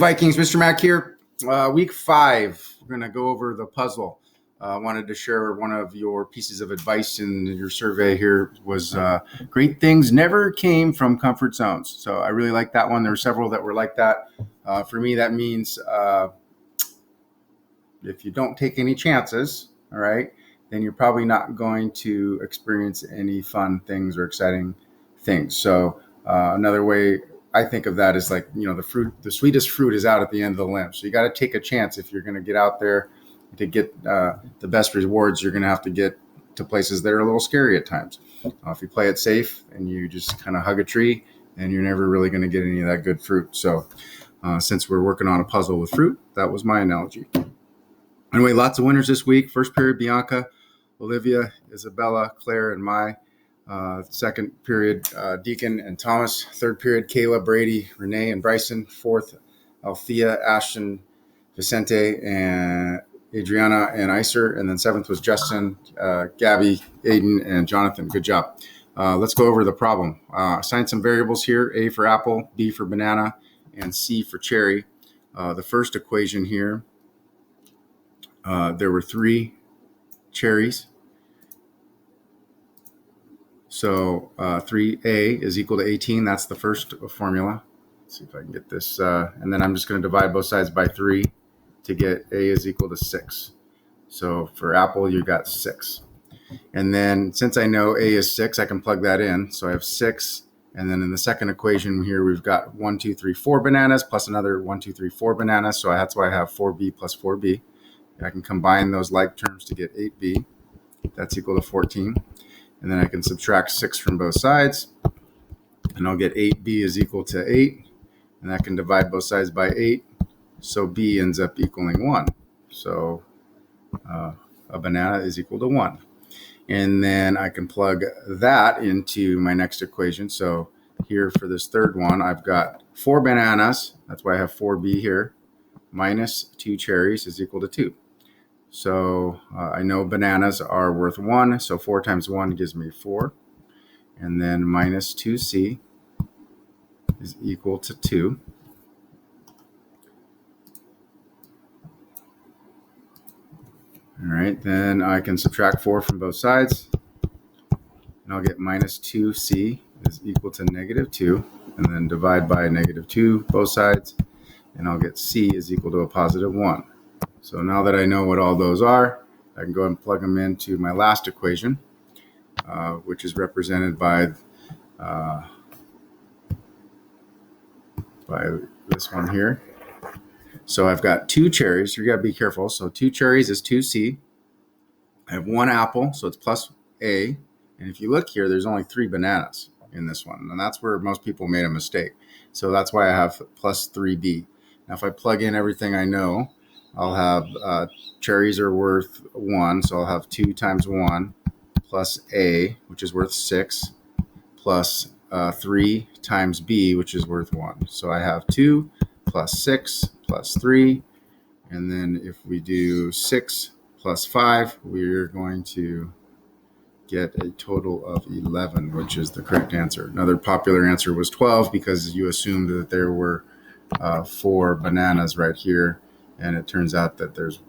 Vikings, Mr. Mack here. Week 5, we're going to go over the puzzle. I wanted to share one of your pieces of advice in your survey here was great things never came from comfort zones. So I really like that one. There were several that were like that. For me, that means if you don't take any chances, all right, then you're probably not going to experience any fun things or exciting things. So another way I think of that is like, the sweetest fruit is out at the end of the limb. So you got to take a chance if you're going to get out there to get the best rewards. You're going to have to get to places that are a little scary at times. If you play it safe and you just kind of hug a tree, and you're never really going to get any of that good fruit. So since we're working on a puzzle with fruit, that was my analogy. Anyway, lots of winners this week. First period, Bianca, Olivia, Isabella, Claire, and Mai. Second period, Deacon and Thomas. Third period, Kayla, Brady, Renee, and Bryson. Fourth, Althea, Ashton, Vicente, and Adriana, and Iser. And then seventh was Justin, Gabby, Aiden, and Jonathan. Good job. Let's go over the problem. Assign some variables here: A for apple, B for banana, and C for cherry. The first equation here, there were 3 cherries. So 3a is equal to 18. That's the first formula. Let's see if I can get this. And then I'm just going to divide both sides by 3 to get a is equal to 6. So for apple, you got 6. And then since I know a is 6, I can plug that in. So I have 6. And then in the second equation here, we've got 1, 2, 3, 4 bananas plus another 1, 2, 3, 4 bananas. So that's why I have 4b plus 4b. I can combine those like terms to get 8b. That's equal to 14. And then I can subtract 6 from both sides, and I'll get 8b is equal to 8, and I can divide both sides by 8, so b ends up equaling 1. So a banana is equal to 1. And then I can plug that into my next equation. So here for this third one, I've got 4 bananas, that's why I have 4b here, minus 2 cherries is equal to 2. So I know bananas are worth 1, so 4 times 1 gives me 4. And then minus 2c is equal to 2. All right, then I can subtract 4 from both sides, and I'll get minus 2c is equal to negative 2, and then divide by negative 2 both sides, and I'll get c is equal to a positive 1. So now that I know what all those are, I can go ahead and plug them into my last equation, which is represented by this one here. So I've got 2 cherries. You got to be careful. So 2 cherries is 2c. I have 1 apple, so it's plus a. And if you look here, there's only 3 bananas in this one. And that's where most people made a mistake. So that's why I have plus 3b. Now if I plug in everything I know, I'll have cherries are worth 1, so I'll have 2 times 1 plus a, which is worth 6, plus 3 times b, which is worth 1. So I have 2 plus 6 plus 3, and then if we do 6 plus 5, we're going to get a total of 11, which is the correct answer. Another popular answer was 12 because you assumed that there were 4 bananas right here. And it turns out that there's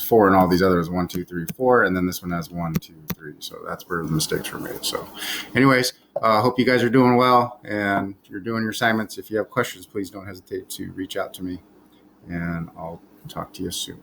4 in all these others, 1, 2, 3, 4, and then this one has 1, 2, 3. So that's where the mistakes were made. So anyways, hope you guys are doing well and you're doing your assignments. If you have questions, please don't hesitate to reach out to me, and I'll talk to you soon.